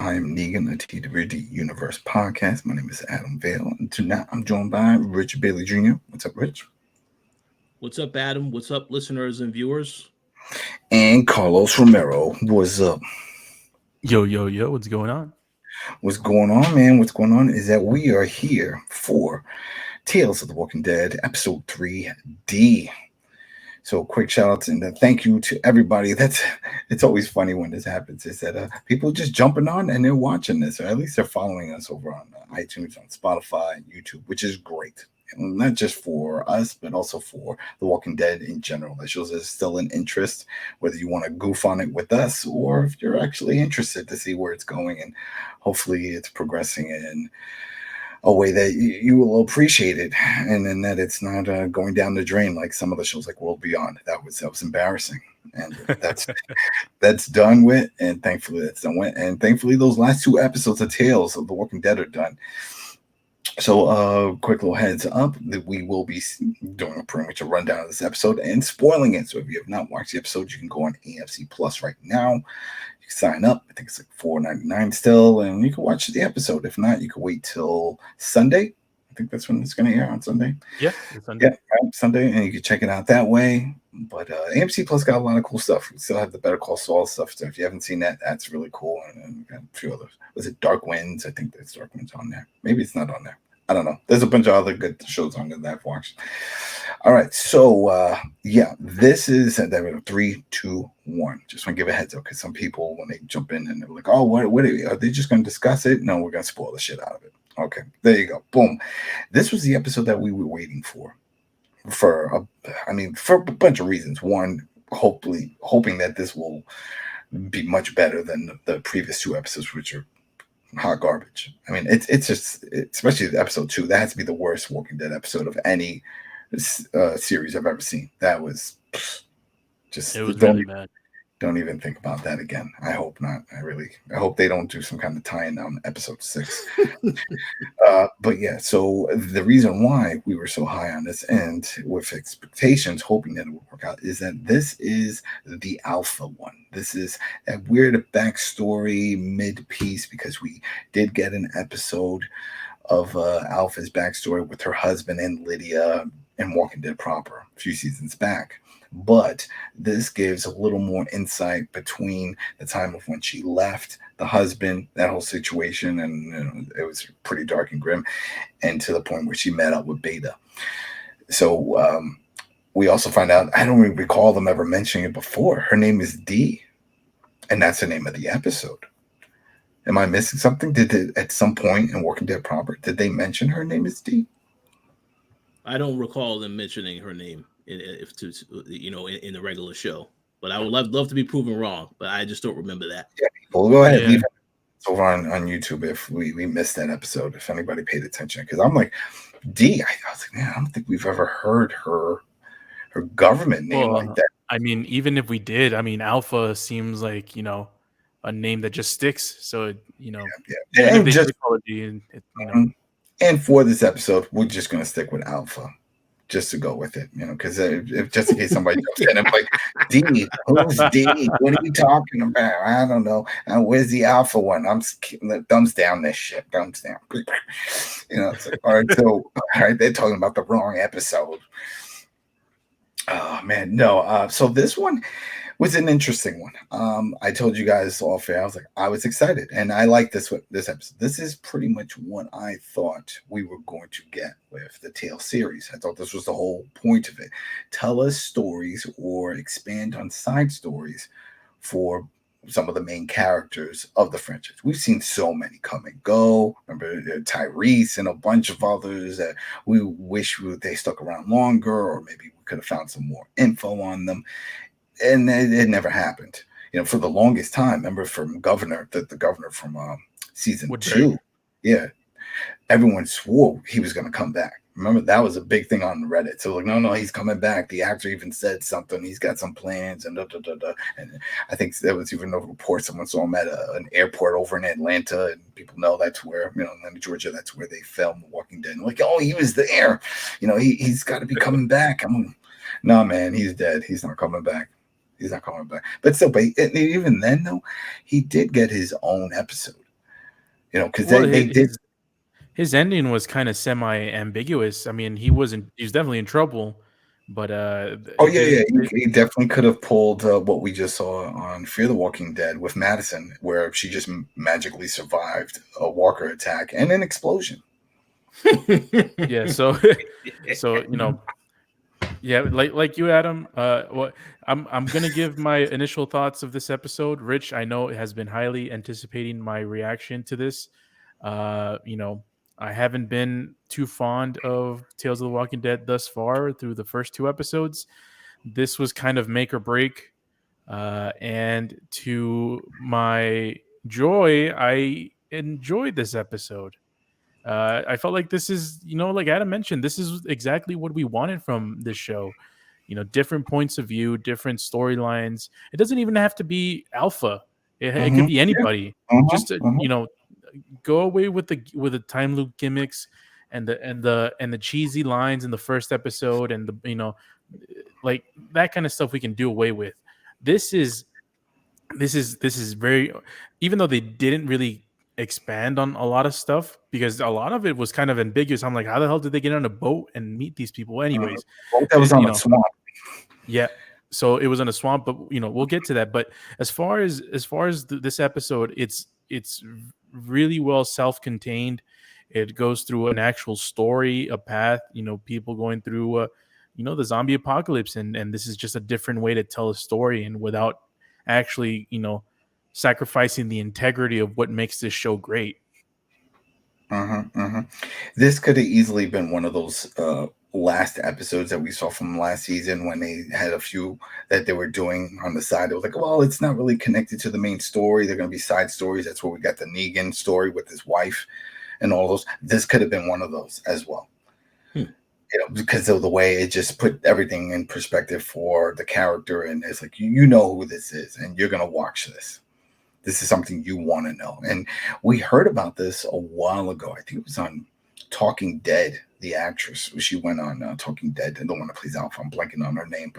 I am Negan, the TWD Universe podcast. My name is Adam Vale, and tonight I'm joined by Richard Bailey Jr. What's up, Rich? What's up, Adam? What's up, listeners and viewers? And Carlos Romero. What's up? Yo, yo, yo, what's going on? What's going on, man? What's going on is that we are here for Tales of the Walking Dead, episode 3D. So quick shout outs and thank you to everybody. It's always funny when this happens. Is that people just jumping on and they're watching this, or at least they're following us over on iTunes, on Spotify, and YouTube, which is great. And not just for us, but also for The Walking Dead in general. That shows there's still an interest, whether you want to goof on it with us or if you're actually interested to see where it's going. And hopefully it's progressing in a way that you will appreciate it, and then that it's not going down the drain like some of the shows like World Beyond. That was embarrassing, and that's done with, and thankfully that's done with, and thankfully those last two episodes of Tales of the Walking Dead are done. So quick little heads up that we will be doing pretty much a rundown of this episode and spoiling it. So if you have not watched the episode, you can go on AFC Plus right now. Sign up. I think it's like $4.99 still, and you can watch the episode. If not, you can wait till Sunday. I think that's when it's going to air, on Sunday. Yeah, Sunday. Yeah, right, Sunday, and you can check it out that way. But AMC Plus got a lot of cool stuff. We still have the Better Call Saul stuff. So if you haven't seen that, that's really cool. And got a few others. Was it Dark Winds? I think there's Dark Winds on there. Maybe it's not on there. I don't know. There's a bunch of other good shows on there that I've watched. All right. So, this is 3, 2, 1. Just want to give a heads up because some people, when they jump in and they're like, oh, what are they just going to discuss it? No, we're going to spoil the shit out of it. Okay. There you go. Boom. This was the episode that we were waiting for a bunch of reasons. One, hoping that this will be much better than the previous two episodes, which are hot garbage. I mean, it's just, especially the episode 2, that has to be the worst Walking Dead episode of any series I've ever seen. That was just, it was really bad. Don't even think about that again. I hope not. I hope they don't do some kind of tie-in on episode 6. But yeah, so the reason why we were so high on this and with expectations, hoping that it would work out, is that this is the Alpha one. This is a weird backstory mid-piece because we did get an episode of Alpha's backstory with her husband and Lydia in Walking Dead proper a few seasons back. But this gives a little more insight between the time of when she left the husband, that whole situation, and it was pretty dark and grim, and to the point where she met up with Beta. So we also find out, I don't recall them ever mentioning it before, her name is Dee, and that's the name of the episode. Am I missing something? Did they, at some point in Walking Dead proper, did they mention her name is Dee? I don't recall them mentioning her name in the regular show, but I would love to be proven wrong, but I just don't remember that. Yeah, well, go ahead, leave it over on YouTube if we missed that episode, if anybody paid attention, because I'm like, Dee, I was like, man, I don't think we've ever heard her government name like that. I mean, even if we did, I mean, Alpha seems like, a name that just sticks. So, And just and for this episode, we're just going to stick with Alpha. Just to go with it, because if just in case somebody jumps in, I'm like, Dee, who's Dee? What are you talking about? I don't know. Where's the Alpha one? I'm thumbs down this shit. Thumbs down. It's like, all right, they're talking about the wrong episode. Oh man, no. So this one was an interesting one. I told you guys off air, I was excited, and I like this episode. This is pretty much what I thought we were going to get with the Tale series. I thought this was the whole point of it. Tell us stories or expand on side stories for some of the main characters of the franchise. We've seen so many come and go. Remember Tyrese and a bunch of others that we wish they stuck around longer, or maybe we could have found some more info on them. And it never happened. For the longest time, remember from the governor from season 2, yeah, everyone swore he was going to come back. Remember, that was a big thing on Reddit. So no, he's coming back. The actor even said something. He's got some plans and And I think there was even a report someone saw him at an airport over in Atlanta, and people know that's where, in Georgia, that's where they filmed Walking Dead. And like, oh, he was there. He's got to be coming back. No, man, he's dead. He's not coming back. He's not coming back. But still, even then, though, he did get his own episode. You know, because Well, they did. his ending was kind of semi-ambiguous. I mean, he was definitely in trouble, but Oh it yeah, yeah. didn't. He definitely could have pulled what we just saw on Fear the Walking Dead with Madison, where she just magically survived a walker attack and an explosion. Yeah, so so yeah, like you, Adam. What I'm gonna give my initial thoughts of this episode. Rich, I know, has been highly anticipating my reaction to this. You know, I haven't been too fond of Tales of the Walking Dead thus far through the first two episodes. This was kind of make or break. And to my joy, I enjoyed this episode. I felt like this is, like Adam mentioned, this is exactly what we wanted from this show. Different points of view, different storylines. It doesn't even have to be Alpha. It could Mm-hmm. be Yeah. anybody. Uh-huh. Just to, Uh-huh. go away with the time loop gimmicks and the cheesy lines in the first episode and like that kind of stuff we can do away with. This is very, even though they didn't really expand on a lot of stuff because a lot of it was kind of ambiguous. I'm like, how the hell did they get on a boat and meet these people anyways? Well, that was on a swamp. Yeah. So it was in a swamp, but we'll get to that. But as far as this episode, it's really well self-contained. It goes through an actual story, a path, people going through the zombie apocalypse, and this is just a different way to tell a story, and without actually, sacrificing the integrity of what makes this show great. This could have easily been one of those last episodes that we saw from last season when they had a few that they were doing on the side. It was like, well, it's not really connected to the main story. They're going to be side stories. That's where we got the Negan story with his wife and all those. This could have been one of those as well. Because of the way it just put everything in perspective for the character. And it's like, you know who this is and you're going to watch this. This is something you want to know. And we heard about this a while ago. I think it was on Talking Dead, the actress. She went on Talking Dead. I don't want to please Alpha. I'm blanking on her name,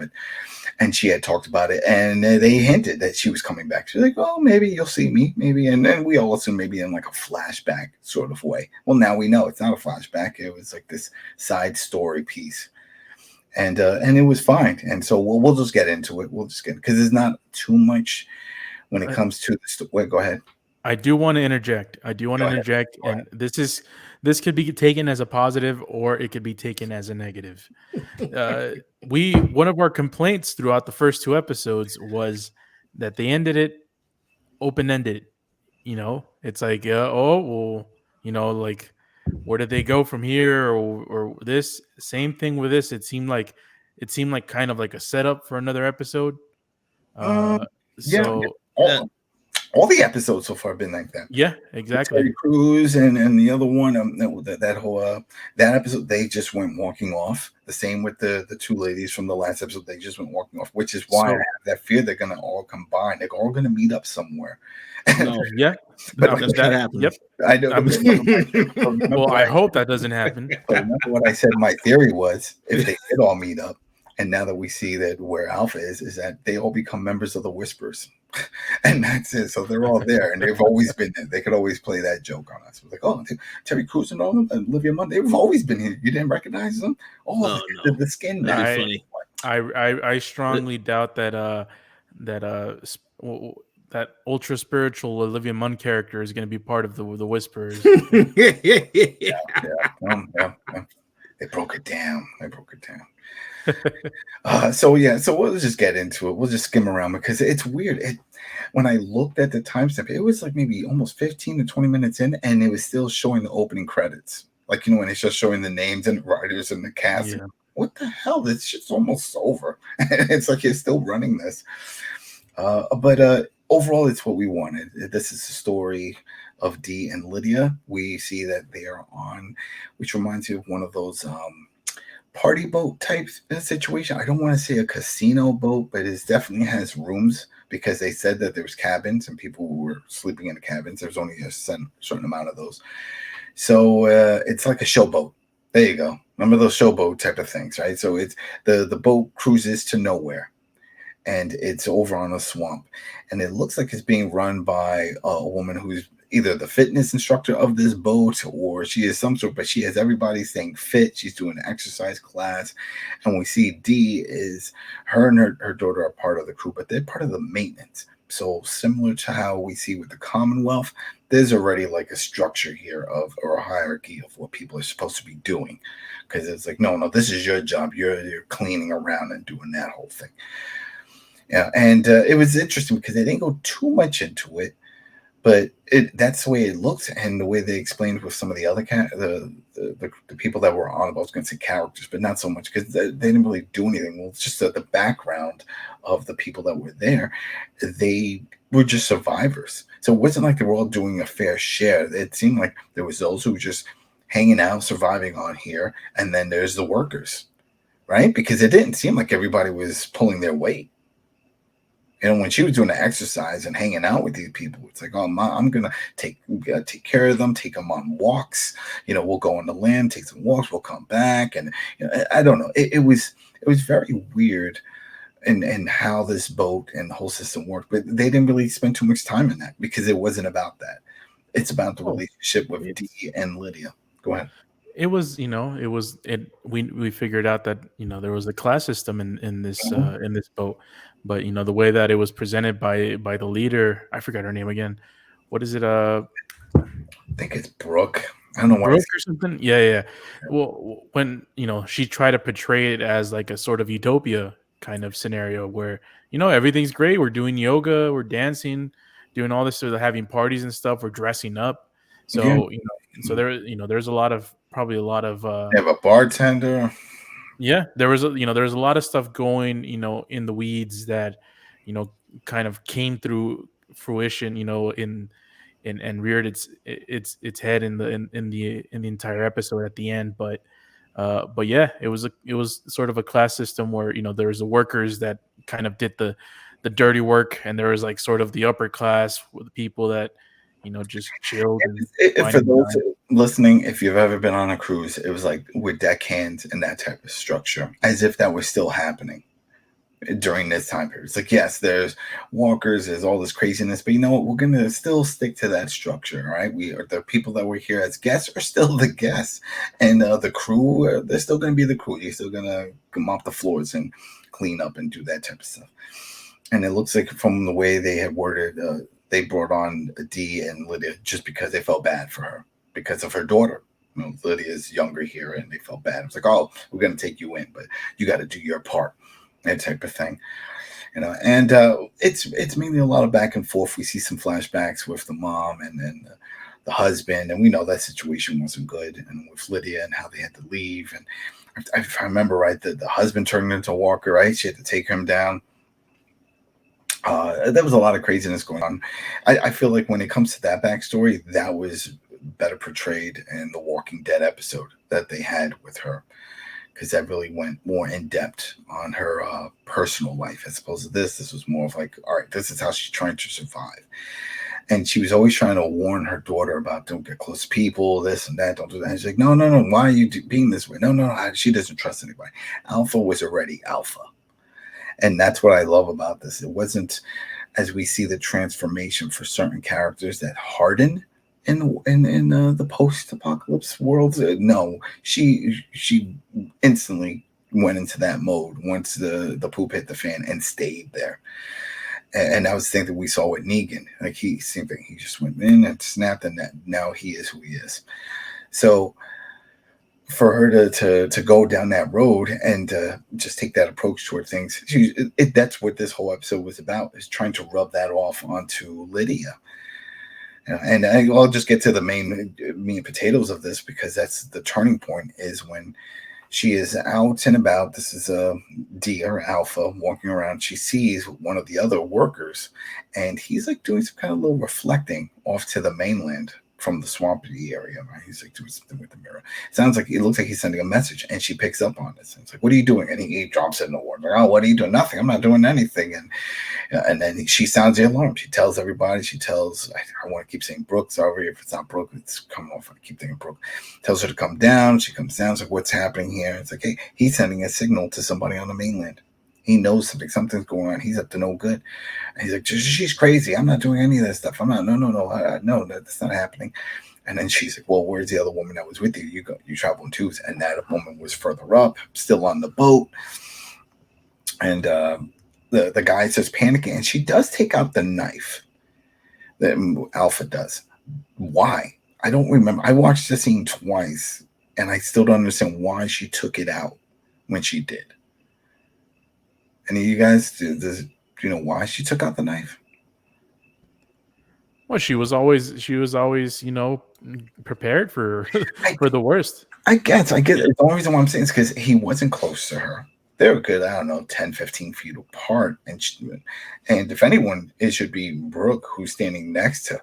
and she had talked about it, and they hinted that she was coming back. She's like, "Oh, maybe you'll see me, maybe." And then we all assume maybe in like a flashback sort of way. Well, now we know it's not a flashback. It was like this side story piece, and it was fine. And so we'll just get into it. We'll just get, because there's not too much when it comes to this. Wait, go ahead. I do want to interject. And this could be taken as a positive or it could be taken as a negative. One of our complaints throughout the first two episodes was that they ended it open-ended. It's like, like, where did they go from here, or this? Same thing with this. It seemed like kind of like a setup for another episode. All the episodes so far have been like that. Yeah, exactly. Terry Crews and the other one, that whole that episode, they just went walking off. The same with the two ladies from the last episode, they just went walking off, which is why I have that fear they're gonna all combine. They're all gonna meet up somewhere. No, yeah, but that happens. Yep, I know. Well, I hope that doesn't happen. Remember what I said? My theory was if they did all meet up, and now that we see that where Alpha is that they all become members of the Whispers. And that's it. So they're all there, and they've always been there. They could always play that joke on us. We're like, oh, Terry Crews and all them, and Olivia Munn, they've always been here. You didn't recognize them? Oh, no. The skin. Funny. I strongly doubt that that ultra spiritual Olivia Munn character is going to be part of the Whispers. Yeah. They broke it down. So we'll just get into it. We'll just skim around because it's weird. When I looked at the timestamp, it was like maybe almost 15 to 20 minutes in, and it was still showing the opening credits. Like, when it's just showing the names and the writers and the cast. Yeah. What the hell? This shit's almost over. It's like you're still running this. But overall, it's what we wanted. This is the story of Dee and Lydia. We see that they are on, which reminds me of one of those party boat type situation. I don't want to say a casino boat, but it definitely has rooms, because they said that there's cabins and people who were sleeping in the cabins. There's only a certain amount of those. So it's like a showboat. There you go. Remember those showboat type of things, right? So it's the boat cruises to nowhere, and it's over on a swamp, and it looks like it's being run by a woman who's either the fitness instructor of this boat or she is some sort, but she has everybody staying fit. She's doing an exercise class. And we see Dee is her and her daughter are part of the crew, but they're part of the maintenance. So similar to how we see with the Commonwealth, there's already like a structure here of or a hierarchy of what people are supposed to be doing. Because it's like, no, this is your job. You're cleaning around and doing that whole thing. Yeah, and it was interesting because they didn't go too much into it, but that's the way it looked and the way they explained with some of the other the people that were on. I was going to say characters, but not so much because they didn't really do anything. Well, it's just the background of the people that were there. They were just survivors. So it wasn't like they were all doing a fair share. It seemed like there was those who were just hanging out, surviving on here, and then there's the workers, right? Because it didn't seem like everybody was pulling their weight. When she was doing the exercise and hanging out with these people, it's like, oh, I'm gonna take care of them, take them on walks. We'll go on the land, take some walks, we'll come back, and I don't know. It was very weird, and how this boat and the whole system worked. But they didn't really spend too much time in that because it wasn't about that. It's about the relationship with Dee and Lydia. Go ahead. It was, we figured out that, there was a class system in this boat, but the way that it was presented by the leader, I forgot her name again. What is it? I think it's Brooke. I don't know why. Brooke or something. Yeah. Well, when she tried to portray it as like a sort of utopia kind of scenario where everything's great. We're doing yoga, we're dancing, doing all this, so having parties and stuff. We're dressing up. So so there's a lot of they have a bartender. Yeah, there was a lot of stuff going in the weeds that kind of came through fruition and reared its head in the entire episode at the end. But yeah, it was sort of a class system where there was the workers that kind of did the dirty work, and there was like sort of the upper class with the people that just chilled. For those listening, if you've ever been on a cruise, it was like with deckhands and that type of structure, as if that was still happening during this time period. It's like, yes, there's walkers, there's all this craziness, but you know what? We're going to still stick to that structure, right? The people that were here as guests are still the guests, and the crew, they're still going to be the crew. You're still going to mop the floors and clean up and do that type of stuff. And it looks like from the way they had worded, they brought on Dee and Lydia just because they felt bad for her because of her daughter. Lydia's younger here, and they felt bad. It's like, oh, we're going to take you in, but you got to do your part, that type of thing. And it's mainly a lot of back and forth. We see some flashbacks with the mom and then the husband, and we know that situation wasn't good, and with Lydia and how they had to leave. And if I remember right, the husband turned into a walker, right? She had to take him down. There was a lot of craziness going on. I feel like when it comes to that backstory, that was better portrayed in the Walking Dead episode that they had with her, because that really went more in depth on her personal life as opposed to this. This was more of like, all right, this is how she's trying to survive. And she was always trying to warn her daughter about don't get close to people, this and that, don't do that. And she's like, no, why are you being this way? No, she doesn't trust anybody. Alpha was already Alpha. And that's what I love about this. It wasn't, as we see the transformation for certain characters that harden in the post-apocalypse world. No, she instantly went into that mode once the poop hit the fan and stayed there. And that was the thing that we saw with Negan. Like he seemed like he just went in and snapped, and that now he is who he is. So for her to go down that road and just take that approach toward things, that's what this whole episode was about, is trying to rub that off onto Lydia. And I'll just get to the main meat and potatoes of this, because that's the turning point, is when she is out and about. This is Dee or Alpha walking around. She sees one of the other workers, and he's like doing some kind of little reflecting off to the mainland from the swampy area, right? He's like doing something with the mirror. It looks like he's sending a message, and she picks up on this. And it's like, what are you doing? And he drops it in the water. Like, oh, what are you doing? Nothing. I'm not doing anything. And then she sounds the alarm. She tells everybody. I want to keep saying Brooke. Sorry if it's not Brooke. It's coming off. I keep thinking Brooke. Tells her to come down. She comes down. It's like, what's happening here? It's like, hey, he's sending a signal to somebody on the mainland. He knows something. Something's going on. He's up to no good. And he's like, she's crazy. I'm not doing any of that stuff. I'm not. No, that's not happening. And then she's like, well, where's the other woman that was with you? You travel in twos. And that woman was further up, still on the boat. And the guy starts panicking, and she does take out the knife. That Alpha does. Why? I don't remember. I watched the scene twice, and I still don't understand why she took it out when she did. Any of you guys, do you know why she took out the knife? Well, she was always, prepared for the worst. I guess. The only reason why I'm saying is because he wasn't close to her. They were good, 10, 15 feet apart. And if anyone, it should be Brooke, who's standing next to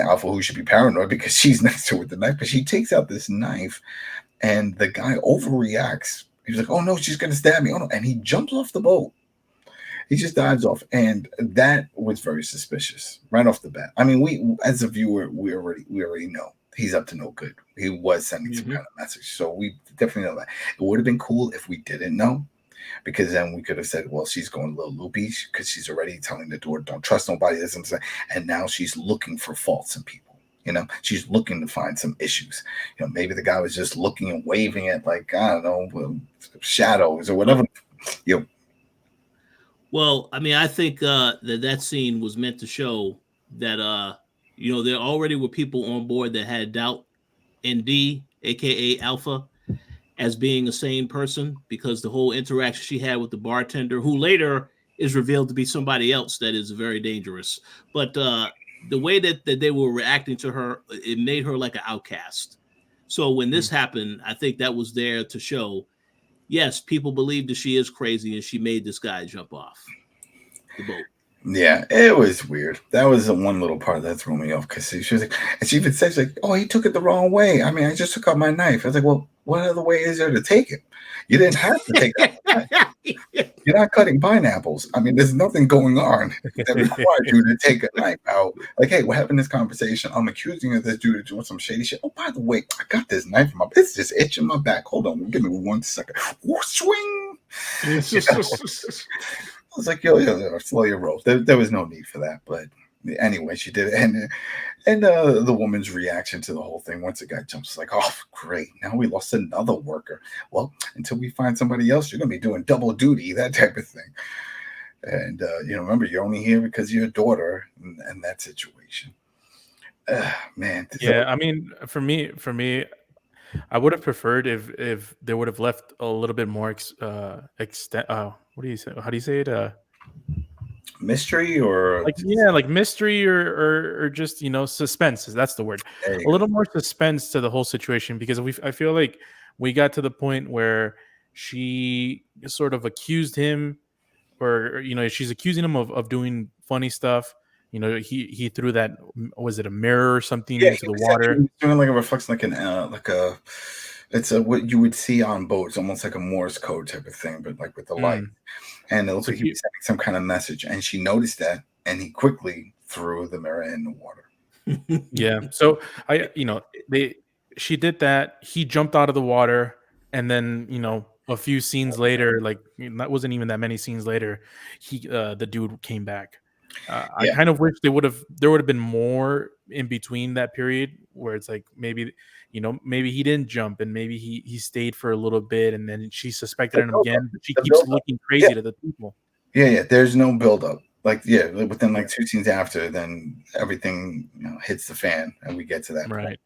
Alpha, who should be paranoid because she's next to her with the knife. But she takes out this knife, and the guy overreacts. He's like, oh, no, she's going to stab me. Oh, no. And he jumps off the boat. He just dives off. And that was very suspicious right off the bat. I mean, we, as a viewer, we already know he's up to no good. He was sending some kind of message. So we definitely know that. It would have been cool if we didn't know, because then we could have said, well, she's going a little loopy because she's already telling the door, don't trust nobody. And now she's looking for faults in people. She's looking to find some issues. Maybe the guy was just looking and waving at, like, I don't know, shadows or whatever. Well, I mean, I think that scene was meant to show that, there already were people on board that had doubt in D, aka Alpha, as being a sane person, because the whole interaction she had with the bartender, who later is revealed to be somebody else that is very dangerous. But the way that they were reacting to her, it made her like an outcast. So when this happened, I think that was there to show, yes, people believe that she is crazy, and she made this guy jump off the boat. Yeah, it was weird. That was the one little part that threw me off, because she was like, and she even says, like, oh, he took it the wrong way. I mean, I just took out my knife. I was like, well, what other way is there to take it? You didn't have to take it. You're not cutting pineapples. I mean, there's nothing going on that required you to take a knife out. Like, hey, we're having this conversation. I'm accusing of this dude of doing some shady shit. Oh, by the way, I got this knife in it's just itching my back. Hold on, give me 1 second. Swing. I was like, yo, slow your roll. There was no need for that, but anyway, she did it, and the woman's reaction to the whole thing once the guy jumps, like, oh, great, now we lost another worker. Well, until we find somebody else, you're gonna be doing double duty, that type of thing. And remember, you're only here because of your daughter, and that situation. Man, yeah, I mean, for me, I would have preferred if they would have left a little bit more extent. What do you say? How do you say it? Mystery, or like mystery, or just suspense. That's the word. A little more suspense to the whole situation, because I feel like we got to the point where she sort of accused him, or she's accusing him of doing funny stuff. He threw that, was it a mirror or something into the water? He was doing like a reflection, it's what you would see on boats, almost like a Morse code type of thing, but like with the light. And it looks like he was sending some kind of message, and she noticed that, and he quickly threw the mirror in the water. Yeah. So she did that. He jumped out of the water, and then a few scenes later, like that wasn't even that many scenes later, the dude came back. I kind of wish there would have been more in between that period, where it's like maybe he didn't jump, and maybe he stayed for a little bit, and then she suspected him again, but she keeps looking crazy to the people. Yeah. There's no buildup. Like, within like 2 scenes after, then everything hits the fan, and we get to that right point.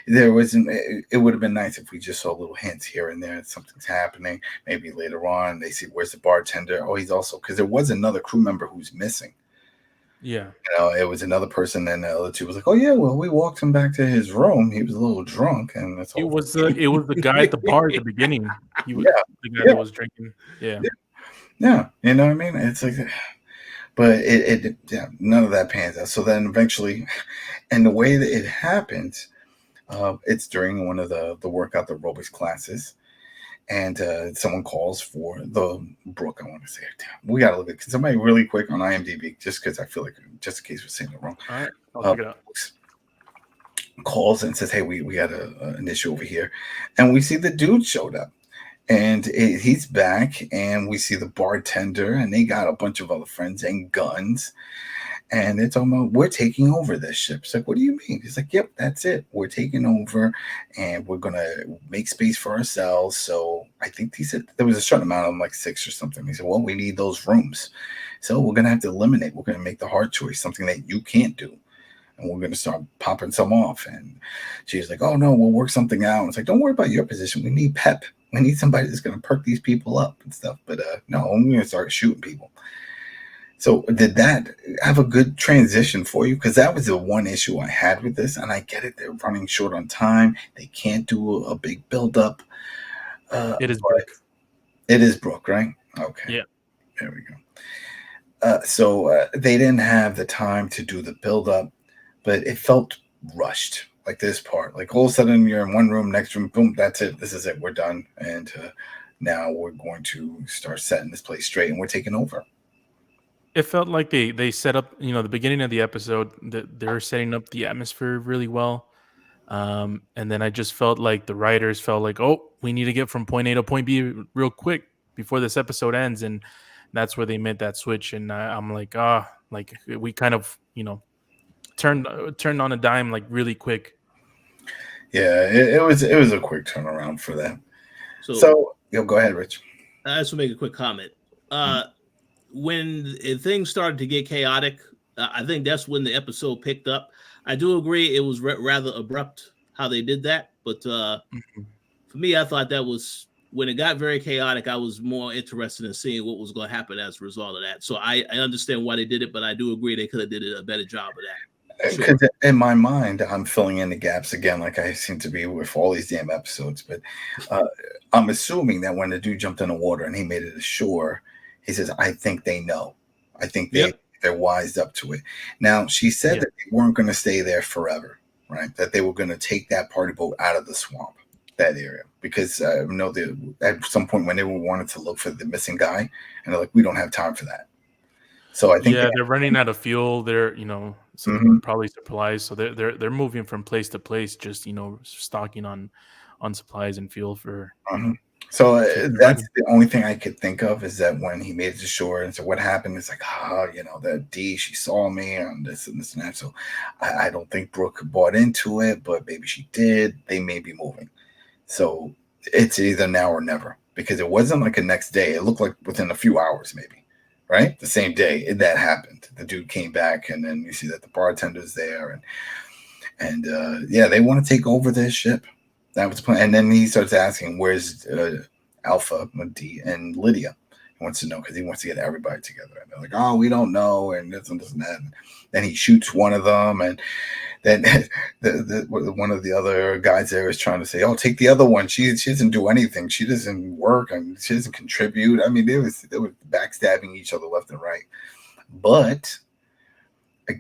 There wasn't. It would have been nice if we just saw little hints here and there. Something's happening. Maybe later on they see, where's the bartender? Oh, he's also, because there was another crew member who's missing. Yeah. It was another person, and the other two was like, oh yeah, well, we walked him back to his room. He was a little drunk, and that's all. It was the guy at the bar at the beginning. He was the guy that was drinking. Yeah. You know what I mean? It's like, but it none of that pans out. So then eventually, and the way that it happens, it's during one of the workout, the aerobics classes. And someone calls for the Brooke. I want to say, damn, we got to look at it. Can somebody really quick on IMDb, just because I feel like, just in case we're saying it wrong. All right, I'll check it out. Calls and says, hey, we got an issue over here. And we see the dude showed up. And he's back, and we see the bartender, and they got a bunch of other friends and guns. And they're talking about, we're taking over this ship. It's like, what do you mean? He's like, yep, that's it. We're taking over, and we're going to make space for ourselves. So I think he said there was a certain amount of them, like 6 or something. He said, well, we need those rooms. So we're going to have to eliminate. We're going to make the hard choice, something that you can't do. And we're going to start popping some off. And she's like, oh, no, we'll work something out. And it's like, don't worry about your position. We need pep. We need somebody that's going to perk these people up and stuff. But no, I'm going to start shooting people. So did that have a good transition for you? Because that was the one issue I had with this. And I get it. They're running short on time. They can't do a big buildup. It is Brooke. It is Brooke, right? Okay. Yeah. There we go. So they didn't have the time to do the buildup, but it felt rushed. Like this part, like all of a sudden you're in one room, next room, boom, that's it. This is it. We're done. And now we're going to start setting this place straight, and we're taking over. It felt like they set up, the beginning of the episode, that they're setting up the atmosphere really well. And then I just felt like the writers felt like, oh, we need to get from point A to point B real quick before this episode ends. And that's where they made that switch. And I'm like, like we kind of, turned on a dime like really quick. Yeah, it was a quick turnaround for them. So go ahead, Rich. I just want to make a quick comment. When things started to get chaotic, I think that's when the episode picked up. I do agree it was rather abrupt how they did that, but for me, I thought that was when it got very chaotic. I was more interested in seeing what was going to happen as a result of that. So I understand why they did it, but I do agree they could have did a better job of that. Because in my mind, I'm filling in the gaps again, like I seem to be with all these damn episodes. But I'm assuming that when the dude jumped in the water and he made it ashore, he says, I think they know. I think they're wised up to it. Now, she said that they weren't going to stay there forever, right? That they were going to take that party boat out of the swamp, that area. Because I know at some point when they wanted to look for the missing guy, and they're like, we don't have time for that. So I think they're running out of fuel. They're probably supplies. So they're moving from place to place, just stocking on supplies and fuel for. So that's the only thing I could think of is that when he made it to shore and so what happened, it's like that D, she saw me on this and this and that. So I don't think Brooke bought into it, but maybe she did. They may be moving. So it's either now or never, because it wasn't like a next day. It looked like within a few hours, maybe. Right, the same day that happened, the dude came back, and then you see that the bartender's there, and they want to take over this ship. That was the plan. And then he starts asking, "Where's Alpha, D, and Lydia?" He wants to know because he wants to get everybody together. And they're like, "Oh, we don't know," and this and this and that. And then he shoots one of them, and then one of the other guys there is trying to say, "Oh, take the other one. She doesn't do anything. She doesn't work, and she doesn't contribute." I mean, they were backstabbing each other left and right. But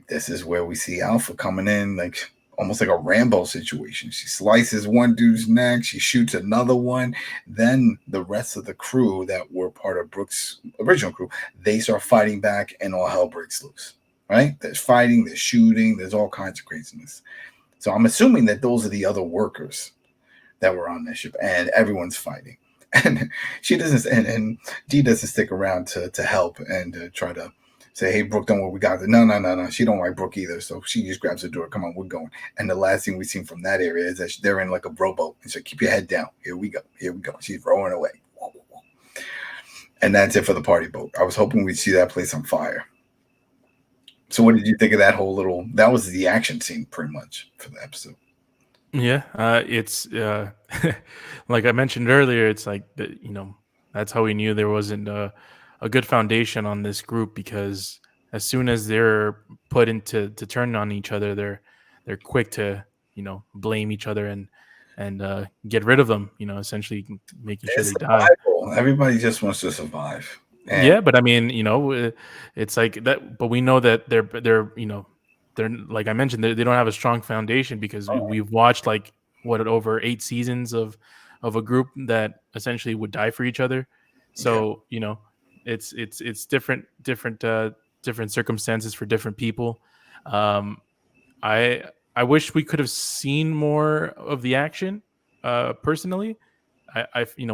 this is where we see Alpha coming in, like almost like a Rambo situation. She slices one dude's neck, she shoots another one. Then the rest of the crew that were part of Brooke's original crew, they start fighting back, and all hell breaks loose. Right? There's fighting, there's shooting, there's all kinds of craziness. So I'm assuming that those are the other workers that were on this ship, and everyone's fighting. And she doesn't, and Dee doesn't stick around to help and try to say, "Hey, Brooke, don't worry, we got it." No. She don't like Brooke either, so she just grabs the door. "Come on, we're going." And the last thing we've seen from that area is that they're in like a rowboat, and so keep your head down. Here we go. She's rowing away, and that's it for the party boat. I was hoping we'd see that place on fire. So what did you think of that whole little? That was the action scene, pretty much, for the episode. Yeah, it's like I mentioned earlier. It's like that's how we knew there wasn't a good foundation on this group, because as soon as they're put into to turn on each other, they're quick to blame each other and get rid of them. Essentially making sure they die. Everybody just wants to survive. Yeah, but I mean, it's like that. But we know that they're like I mentioned, they don't have a strong foundation, because we've watched over 8 seasons of a group that essentially would die for each other. So it's different circumstances for different people. I wish we could have seen more of the action, personally.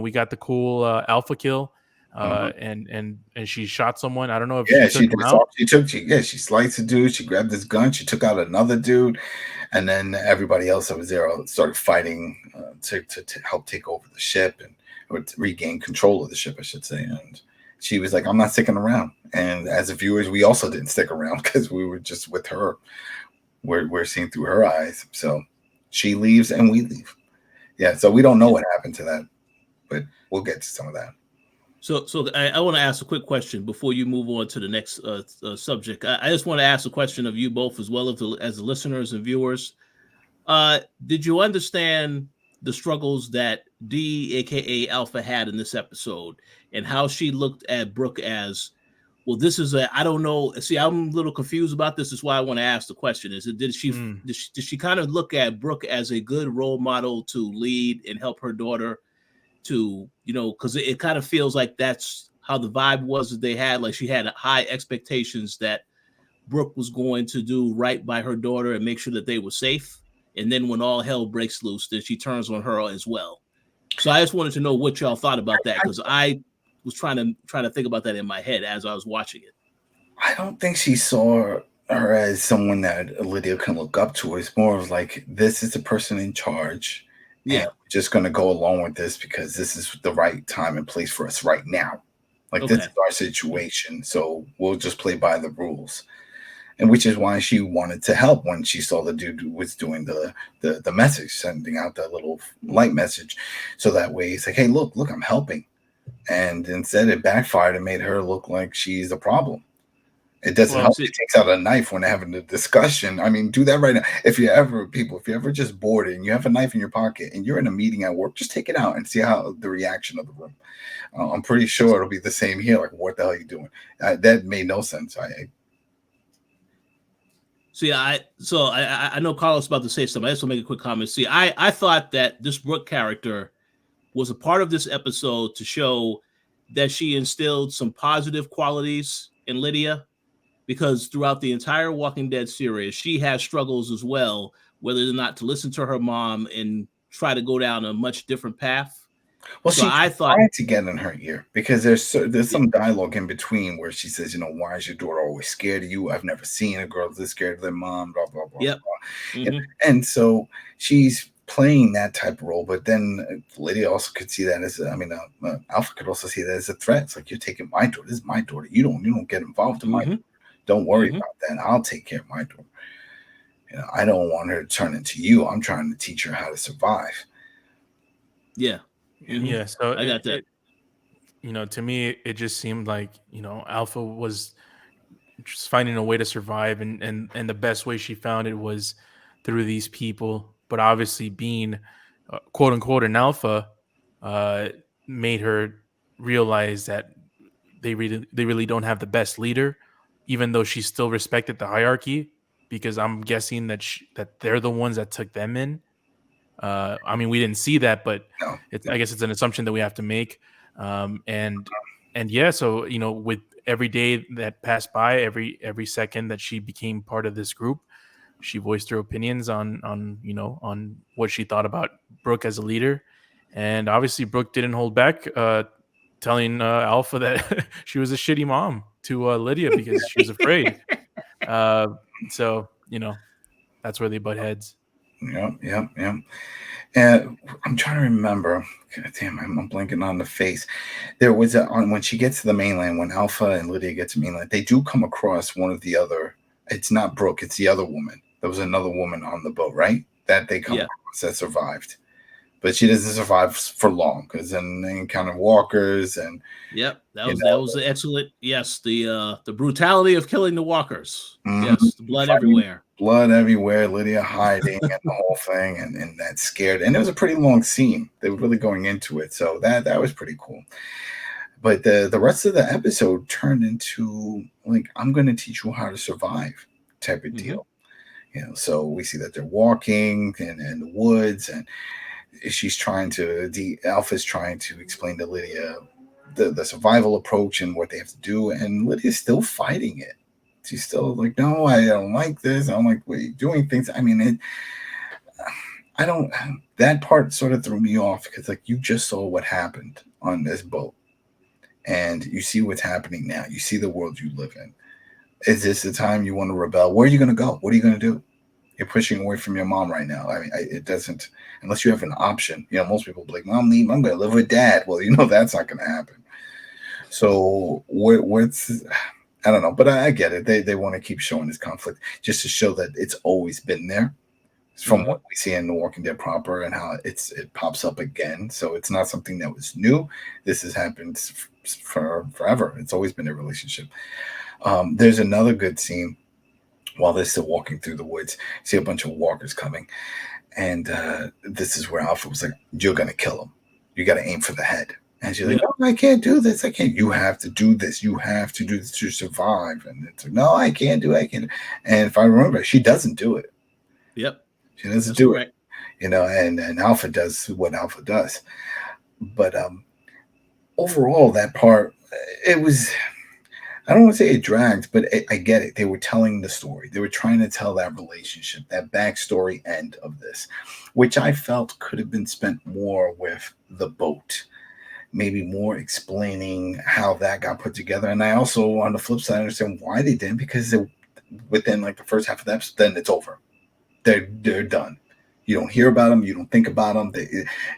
we got the cool alpha kill, and she shot someone. I don't know if she she took him out. She sliced a dude. She grabbed this gun. She took out another dude, and then everybody else that was there started fighting to help take over the ship or to regain control of the ship, I should say. And she was like, "I'm not sticking around." And as viewers, we also didn't stick around because we were just with her. We're seeing through her eyes. So she leaves and we leave. Yeah. So we don't know what happened to that, but we'll get to some of that. So I want to ask a quick question before you move on to the next subject. I just want to ask a question of you both as well as the listeners and viewers. Did you understand the struggles that D, aka Alpha, had in this episode, and how she looked at Brooke as, well, this is I don't know. See, I'm a little confused about this. Is why I want to ask the question. Did she kind of look at Brooke as a good role model to lead and help her daughter to, because it kind of feels like that's how the vibe was that they had. Like she had high expectations that Brooke was going to do right by her daughter and make sure that they were safe. And then when all hell breaks loose, then she turns on her as well. So I just wanted to know what y'all thought about that, because I was trying to think about that in my head as I was watching it. I don't think she saw her as someone that Lydia can look up to. It's more of like, this is the person in charge. Yeah. And we're just going to go along with this because this is the right time and place for us right now. Like, this is our situation. So we'll just play by the rules. And which is why she wanted to help when she saw the dude who was doing the message, sending out that little light message. So that way it's like, hey, look, I'm helping. And instead it backfired and made her look like she's the problem. It doesn't help. She takes out a knife when they're having a discussion. I mean, do that right now. If you're ever just bored and you have a knife in your pocket and you're in a meeting at work, just take it out and see how the reaction of the room. I'm pretty sure it'll be the same here. Like, what the hell are you doing? That made no sense. See, I know Carlos is about to say something. I just want to make a quick comment. See, I thought that this Brooke character was a part of this episode to show that she instilled some positive qualities in Lydia, because throughout the entire Walking Dead series, she has struggles as well, whether or not to listen to her mom and try to go down a much different path. Well, so I thought to get in her ear, because there's some dialogue in between where she says, why is your daughter always scared of you? I've never seen a girl this scared of their mom, blah, blah, blah. Yep. Blah. Mm-hmm. And so she's playing that type of role, but then Lydia also could see that as, Alpha could also see that as a threat. It's like, you're taking my daughter. This is my daughter. You don't get involved in my daughter. Don't worry about that. I'll take care of my daughter. I don't want her to turn into you. I'm trying to teach her how to survive. Yeah. Mm-hmm. Yeah, so I got that. To me, it just seemed like, Alpha was just finding a way to survive, and the best way she found it was through these people. But obviously, being quote unquote an alpha made her realize that they really don't have the best leader, even though she still respected the hierarchy, because I'm guessing that they're the ones that took them in. We didn't see that, but I guess it's an assumption that we have to make. And yeah, so with every day that passed by, every second that she became part of this group, she voiced her opinions on what she thought about Brooke as a leader. And obviously, Brooke didn't hold back, telling Alpha that she was a shitty mom to Lydia because she was afraid. So that's where they butt heads. Yep. And I'm trying to remember. God damn, I'm blanking on the face. There was when she gets to the mainland, when Alpha and Lydia get to mainland, they do come across one of the other. It's not Brooke, it's the other woman. There was another woman on the boat, right? That they come across that survived. But she doesn't survive for long because then they encounter walkers and. Yep, that was excellent. Yes, the brutality of killing the walkers. Mm-hmm. Yes, the blood everywhere. Blood everywhere. Lydia hiding and the whole thing, and that scared. And it was a pretty long scene. They were really going into it, so that was pretty cool. But the rest of the episode turned into like, I'm going to teach you how to survive type of deal. So we see that they're walking in the woods, and Alpha's trying to explain to Lydia the survival approach and what they have to do, and Lydia's still fighting it. She's still like, no, I don't like this. I don't like the way you're doing things. that part sort of threw me off because like you just saw what happened on this boat and you see what's happening now. You see the world you live in. Is this the time you want to rebel? Where are you going to go? What are you going to do? You're pushing away from your mom right now. I mean, it doesn't, unless you have an option. You know, most people be like, Mom, I'm going to live with dad. Well, you know, that's not going to happen. So what's, I don't know, but I get it. They want to keep showing this conflict just to show that it's always been there from what we see in The Walking Dead proper and how it pops up again. So it's not something that was new. This has happened for forever. It's always been a relationship. There's another good scene while they're still walking through the woods. You see a bunch of walkers coming. And this is where Alpha was like, you're going to kill him. You got to aim for the head. And she's like, no, I can't do this. I can't. You have to do this. You have to do this to survive. And it's like, no, I can't do it. I can't. And if I remember, she doesn't do it. Yep. She doesn't do it. You know, and Alpha does what Alpha does. But overall, that part, it was, I don't want to say it dragged, but I get it. They were telling the story. They were trying to tell that relationship, that backstory end of this, which I felt could have been spent more with the boat. Maybe more explaining how that got put together. And I also, on the flip side, understand why they didn't, because within like the first half of the episode, then it's over. They're done. You don't hear about them. You don't think about them.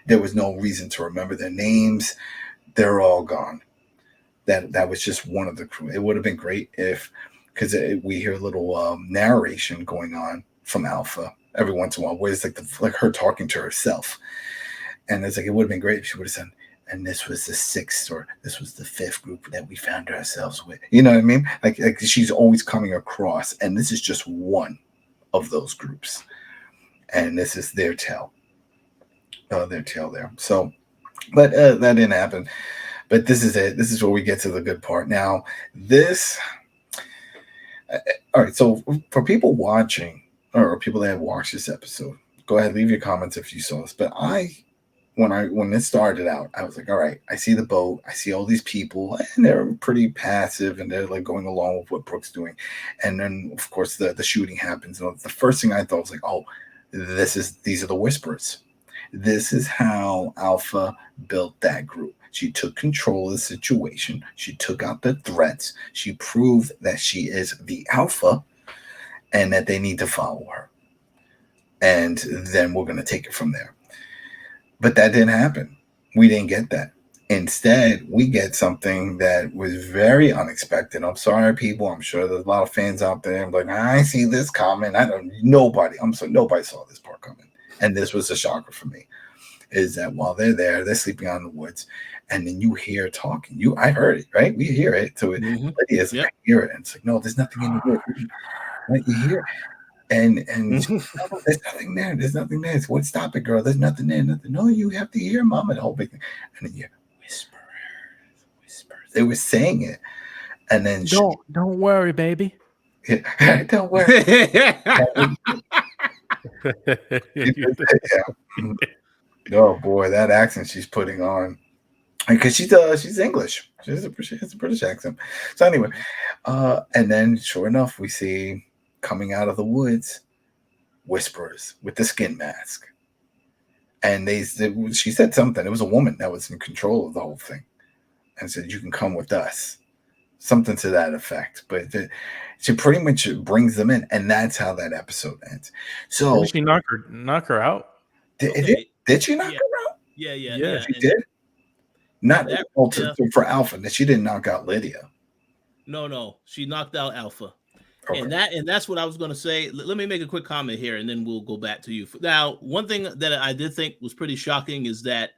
There was no reason to remember their names. They're all gone. That was just one of the crew. It would have been great if, because we hear a little narration going on from Alpha every once in a while, where it's like her talking to herself. And it's like, it would have been great if she would have said, and this was the 6th or this was the 5th group that we found ourselves with. You know what I mean? Like she's always coming across, and this is just one of those groups. And this is their tale. Their tale there. So, but that didn't happen. But this is it. This is where we get to the good part. Now, all right, so for people watching, or people that have watched this episode, go ahead, leave your comments if you saw this. But when it started out, I was like, all right, I see the boat, I see all these people, and they're pretty passive, and they're like going along with what Brooke's doing. And then, of course, the shooting happens. And the first thing I thought was like, oh, these are the Whisperers. This is how Alpha built that group. She took control of the situation. She took out the threats. She proved that she is the Alpha and that they need to follow her. And then we're going to take it from there. But that didn't happen. We didn't get that. Instead, we get something that was very unexpected. I'm sorry, people. I'm sure there's a lot of fans out there. I'm like, I see this coming. Nobody saw this part coming. And this was a shocker for me. Is that while they're there, they're sleeping out in the woods, and then you hear talking. I heard it, right? We hear it. So Lydia's like, I hear it. And it's like, no, there's nothing in the woods. Right? You hear it. And oh, there's nothing there. There's nothing there. What? Stop it, girl. There's nothing there. Nothing. No, you have to hear, Mama. The whole big thing. And then you hear whispers. They were saying it, and then don't worry, baby. Yeah, don't worry. Oh boy, that accent she's putting on, because she's English. She has a British accent. So anyway, and then sure enough, we see coming out of the woods, Whisperers with the skin mask, and she said something. It was a woman that was in control of the whole thing, and said, "You can come with us," something to that effect. But she pretty much brings them in, and that's how that episode ends. So did she knock her out? Did she knock her out? Yeah. She did. Not for Alpha. That she didn't knock out Lydia. No, she knocked out Alpha. Okay. And that's what I was going to say. Let me make a quick comment here, and then we'll go back to you. Now, one thing that I did think was pretty shocking is that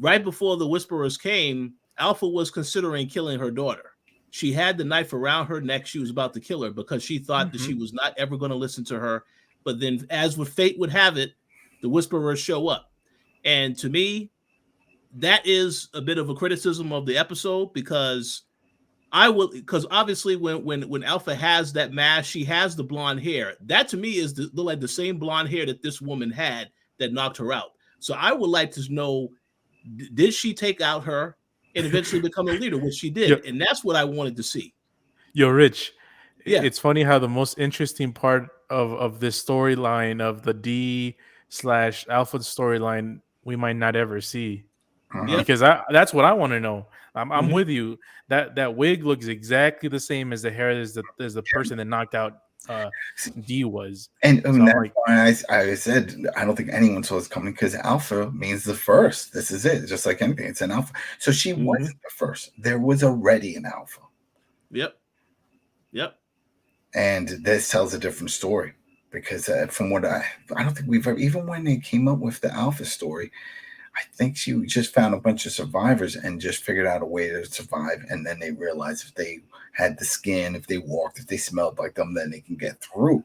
right before the Whisperers came, Alpha was considering killing her daughter. She had the knife around her neck. She was about to kill her because she thought that she was not ever going to listen to her. But then, as with fate would have it, the Whisperers show up. And to me, that is a bit of a criticism of the episode, because obviously when Alpha has that mask, she has the blonde hair. That to me is like the same blonde hair that this woman had that knocked her out. So I would like to know, did she take out her and eventually become a leader, which she did? And that's what I wanted to see. Yo, Rich, it's funny how the most interesting part of this storyline of the D / Alpha storyline we might not ever see. Yep. Because that's what I want to know. I'm with you. That wig looks exactly the same as the hair as the person that knocked out D was. And So that's like, why I said I don't think anyone saw this coming, because Alpha means the first. This is it. Just like anything, it's an Alpha. So she wasn't the first. There was already an Alpha. Yep. And this tells a different story, because from what I don't think we've ever, even when they came up with the Alpha story, I think she just found a bunch of survivors and just figured out a way to survive. And then they realized if they had the skin, if they walked, if they smelled like them, then they can get through.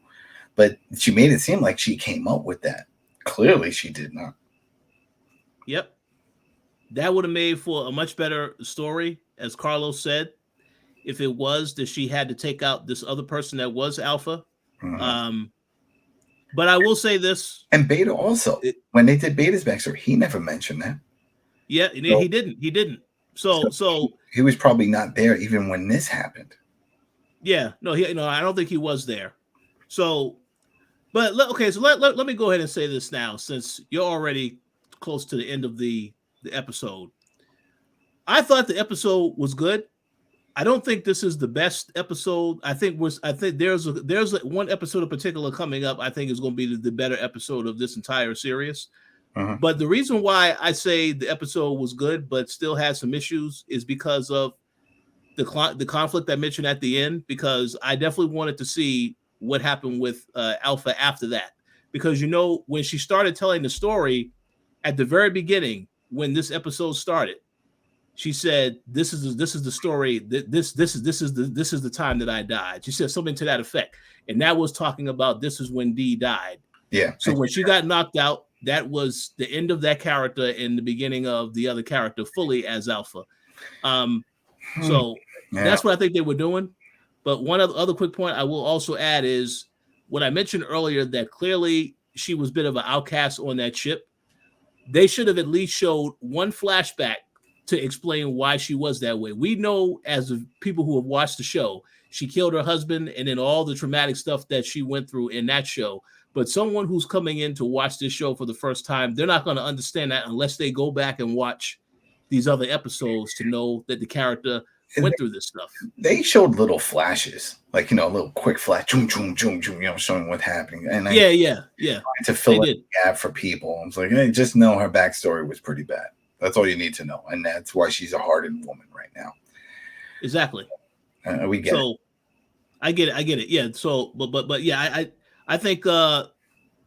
But she made it seem like she came up with that. Clearly, she did not. Yep. That would have made for a much better story, as Carlos said, if it was that she had to take out this other person that was Alpha. But I will say this. And Beta also, when they did Beta's backstory, he never mentioned that. Yeah, so, he didn't. So he was probably not there even when this happened. Yeah, no, I don't think he was there. So, but okay, so let me go ahead and say this now, since you're already close to the end of the episode. I thought the episode was good. I don't think this is the best episode. I think there's one episode in particular coming up. I think is going to be the better episode of this entire series. But the reason why I say the episode was good but still has some issues is because of the conflict I mentioned at the end. Because I definitely wanted to see what happened with Alpha after that. Because when she started telling the story at the very beginning, when this episode started, she said, "This is the story. This is the time that I died." She said something to that effect, and that was talking about this is when D died. Yeah. So when she got knocked out, that was the end of that character and the beginning of the other character fully as Alpha. So that's what I think they were doing. But one other quick point I will also add is what I mentioned earlier, that clearly she was a bit of an outcast on that ship. They should have at least showed one flashback to explain why she was that way. We know, as people who have watched the show, she killed her husband and then all the traumatic stuff that she went through in that show. But someone who's coming in to watch this show for the first time, they're not going to understand that unless they go back and watch these other episodes to know that the character went through this stuff. They showed little flashes, like, a little quick flash, showing what's happening. And yeah. To fill in the gap for people. I was like, hey, just know her backstory was pretty bad. That's all you need to know. And that's why she's a hardened woman right now. Exactly. We get it. I get it. Yeah. So, but yeah, I think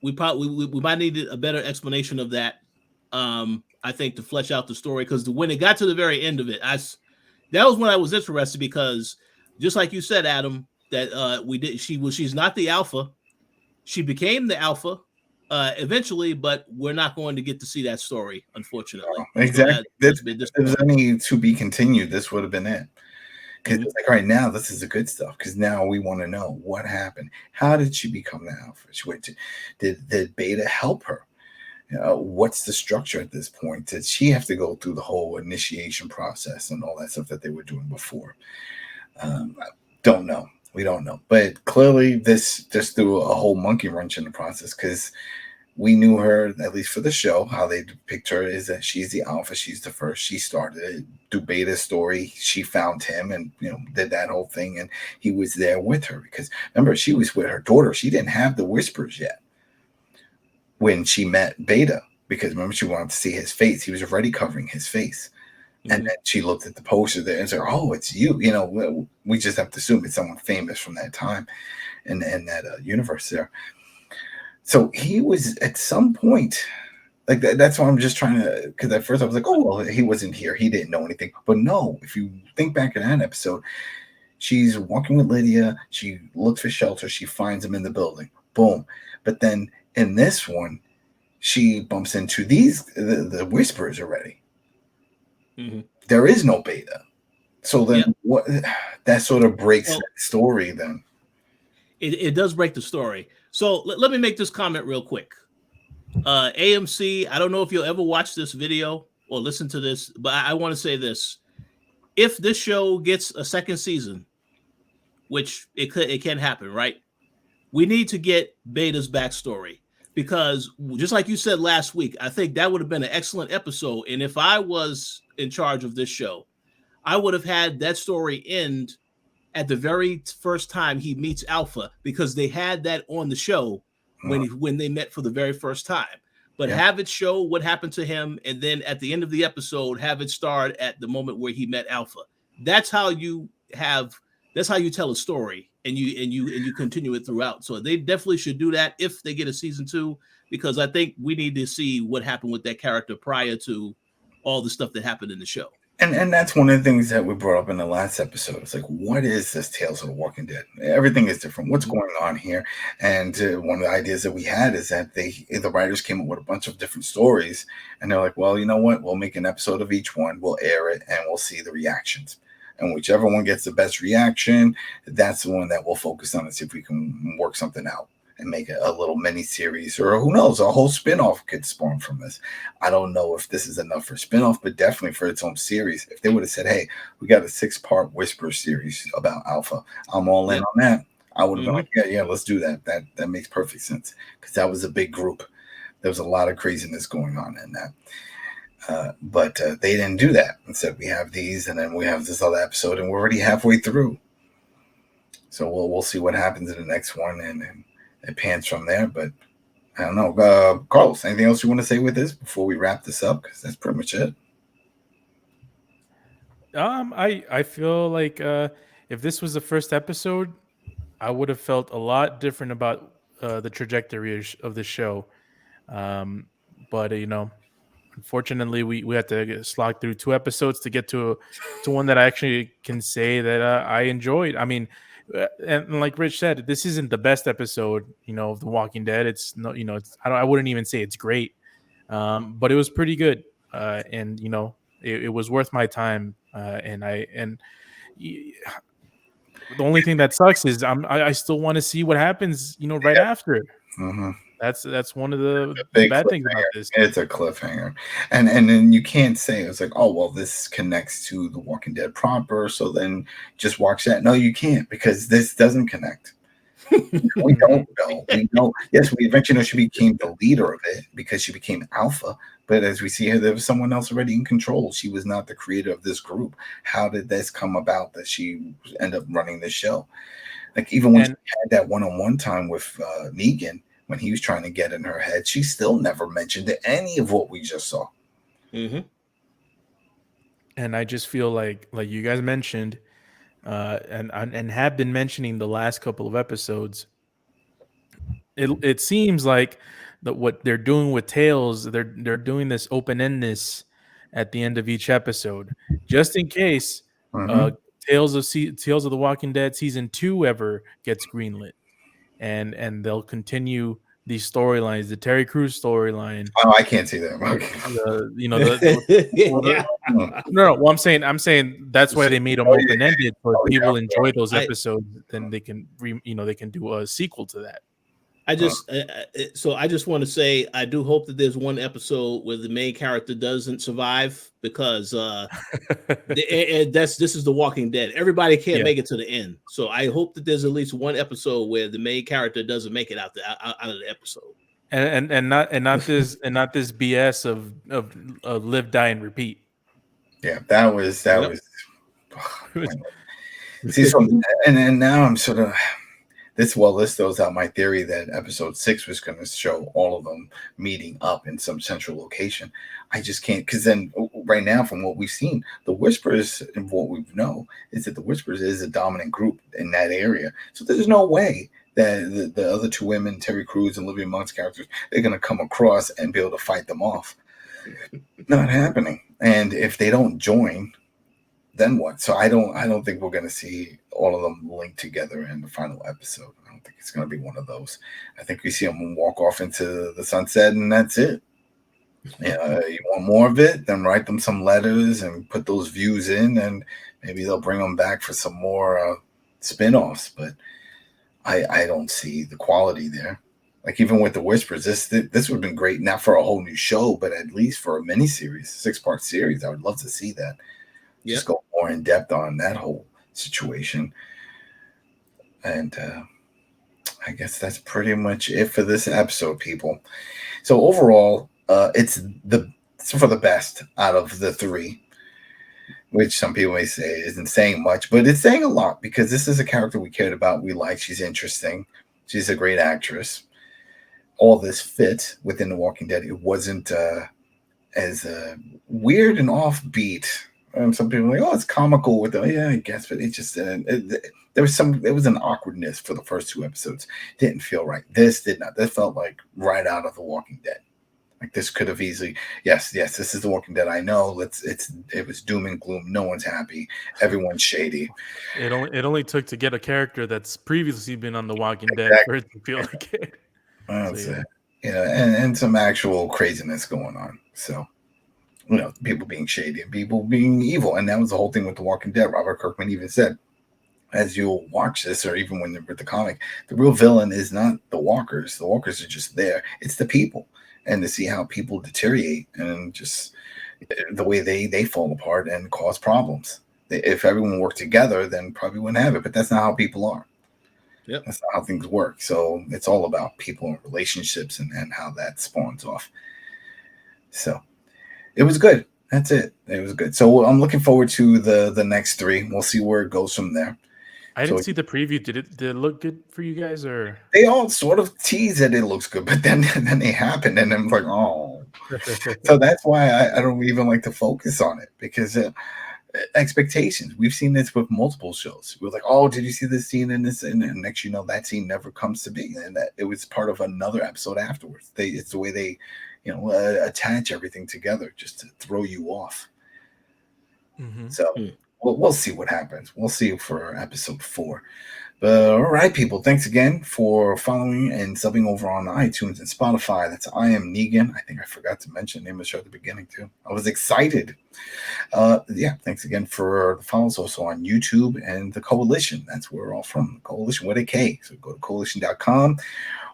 we might need a better explanation of that. I think to flesh out the story, because when it got to the very end of it, that was when I was interested, because just like you said, Adam, that she's not the Alpha. She became the Alpha eventually, but we're not going to get to see that story, unfortunately. Exactly. If there's any to be continued, this would have been it. Because it's like, all right, now this is the good stuff. Because now we want to know what happened. How did she become the Alpha? Did Beta help her? What's the structure at this point? Did she have to go through the whole initiation process and all that stuff that they were doing before? Don't know. We don't know. But clearly this just threw a whole monkey wrench in the process, because we knew her, at least for the show, how they depict her is that she's the Alpha. She's the first. She started it. Through Beta's story, she found him and did that whole thing, and he was there with her, because remember, she was with her daughter. She didn't have the whispers yet when she met Beta, because remember, she wanted to see his face. He was already covering his face. And then she looked at the poster there and said, "Oh, it's you." We just have to assume it's someone famous from that time and that universe there. So he was at some point like that. That's why I'm just trying to, because at first I was like, "Oh, well, he wasn't here. He didn't know anything." But no, if you think back in that episode, she's walking with Lydia. She looks for shelter. She finds him in the building. Boom. But then in this one, she bumps into the whispers already. There is no Beta. So then what? That sort of breaks that story then. It does break the story. So let me make this comment real quick. AMC, I don't know if you'll ever watch this video or listen to this, but I want to say this. If this show gets a second season, which it can happen, right? We need to get Beta's backstory, because just like you said last week, I think that would have been an excellent episode. And if I was in charge of this show, I would have had that story end at the very first time he meets Alpha, because they had that on the show when they met for the very first time. But have it show what happened to him, and then at the end of the episode, have it start at the moment where he met Alpha. That's how you tell a story, and you continue it throughout. So they definitely should do that if they get a season 2, because I think we need to see what happened with that character prior to all the stuff that happened in the show. And that's one of the things that we brought up in the last episode. It's like, what is this Tales of the Walking Dead? Everything is different. What's going on here? And one of the ideas that we had is that the writers came up with a bunch of different stories, and they're like, well, you know what? We'll make an episode of each one. We'll air it, and we'll see the reactions. And whichever one gets the best reaction, that's the one that we'll focus on and see if we can work something out and make a little mini series, or who knows, a whole spinoff could spawn from this. I don't know if this is enough for spinoff, but definitely for its own series. If they would have said, hey, we got a 6-part Whisper series about Alpha, I'm all in on that. I would have been like, yeah, let's do that. That makes perfect sense, because that was a big group. There was a lot of craziness going on in that. But they didn't do that. Instead, we have these, and then we have this other episode, and we're already halfway through. So we'll see what happens in the next one, and it pans from there. But I don't know. Carlos, anything else you want to say with this before we wrap this up? Because that's pretty much it. I feel like if this was the first episode, I would have felt a lot different about the trajectory of the show. But unfortunately, we had to slog through 2 episodes to get to one that I actually can say that I enjoyed. I mean, and like Rich said, this isn't the best episode, of The Walking Dead. It's no, I wouldn't even say it's great, but it was pretty good, and it was worth my time. The only thing that sucks is I still want to see what happens, right after. Mm-hmm. That's one of the bad things about this. It's a cliffhanger, and then you can't say it's like, oh well, this connects to The Walking Dead proper, so then just watch that. No, you can't, because this doesn't connect. We don't know. We know. Yes, we eventually know she became the leader of it because she became Alpha. But as we see here, there was someone else already in control. She was not the creator of this group. How did this come about that she ended up running this show? Like, even when she had that one-on-one time with Negan, when he was trying to get in her head, she still never mentioned any of what we just saw. Mm-hmm. And I just feel like you guys mentioned, and have been mentioning the last couple of episodes, it seems like that what they're doing with Tales, they're doing this open-endedness at the end of each episode, just in case Tales of the Walking Dead season 2 ever gets greenlit. And they'll continue these storylines, the Terry Crews storyline. Oh, I can't see that. No. Well, I'm saying that's why they made them open ended, so if people enjoy those episodes, then they can they can do a sequel to that. I just want to say I do hope that there's one episode where the main character doesn't survive, because this is The Walking Dead. Everybody can't make it to the end, so I hope that there's at least one episode where the main character doesn't make it out of the episode. And not this BS of live, die, and repeat. Yeah, that was. See, so and now I'm sort of. This throws out my theory that episode 6 was going to show all of them meeting up in some central location. I just can't, because then right now, from what we've seen, the Whispers, and what we know is that the Whispers is a dominant group in that area. So there's no way that the other 2 women, Terry Crews and Olivia Munn's characters, they're going to come across and be able to fight them off. Not happening. And if they don't join, then what? So I don't think we're going to see all of them linked together in the final episode. I don't think it's going to be one of those. I think we see them walk off into the sunset, and that's it. You want more of it? Then write them some letters and put those views in, and maybe they'll bring them back for some more spin-offs. But I don't see the quality there. Like, even with the Whispers, this would have been great, not for a whole new show, but at least for a miniseries, 6-part series. I would love to see that. Yep. Just go more in depth on that whole situation. And I guess that's pretty much it for this episode, people. So overall, it's for the best out of the three, which some people may say isn't saying much, but it's saying a lot because this is a character we cared about. We like. She's interesting. She's a great actress. All this fit within The Walking Dead. It wasn't as weird and offbeat. Some people are like, oh, it's comical with the yeah, I guess, but it just there was an awkwardness for the first two episodes. Didn't feel right. This did not. This felt like right out of The Walking Dead. Like this could have easily, yes, this is The Walking Dead. I know. It was doom and gloom. No one's happy. Everyone's shady. It only took to get a character that's previously been on The Walking Dead for it to feel like it. That's it. And some actual craziness going on. So, people being shady and people being evil. And that was the whole thing with The Walking Dead. Robert Kirkman even said, as you'll watch this, or even when you're with the comic, the real villain is not the walkers. The walkers are just there. It's the people. And to see how people deteriorate and just the way they fall apart and cause problems. If everyone worked together, then probably wouldn't have it. But that's not how people are. Yep. That's not how things work. So it's all about people and relationships and how that spawns off. So it was good. That's it. It was good. So I'm looking forward to the next three. We'll see where it goes from there. I didn't see the preview. Did it look good for you guys, or they all sort of tease that it looks good, but then they happen, and I'm like, oh. So that's why I don't even like to focus on it because expectations. We've seen this with multiple shows. We're like, oh, did you see this scene in this? And next, that scene never comes to be, and that it was part of another episode afterwards. It's the way they, attach everything together just to throw you off. Mm-hmm. So. We'll see what happens. We'll see for episode 4. But all right, people. Thanks again for following and subbing over on iTunes and Spotify. That's I Am Negan. I think I forgot to mention the name of the show at the beginning, too. I was excited. Thanks again for the follows also on YouTube and the Koalition. That's where we're all from. Koalition with a K. So go to koalition.com.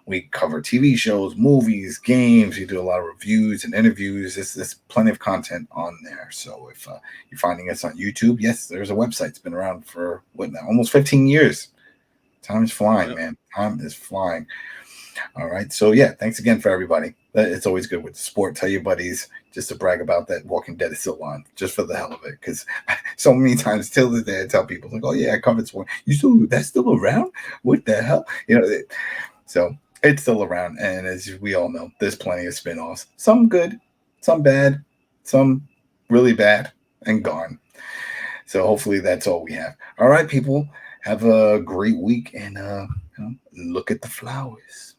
We cover TV shows, movies, games. We do a lot of reviews and interviews. There's plenty of content on there. So if you're finding us on YouTube, yes, there's a website. It's been around for, almost 15 years. Time is flying, man. Time is flying. All right. So, thanks again for everybody. It's always good with the sport. Tell your buddies just to brag about that Walking Dead is still on, just for the hell of it. Because so many times till this day, I tell people, like, oh, yeah, I covered sport. That's still around? What the hell? So it's still around, and as we all know, there's plenty of spin-offs. Some good, some bad, some really bad, and gone. So hopefully that's all we have. All right, people, have a great week, and look at the flowers.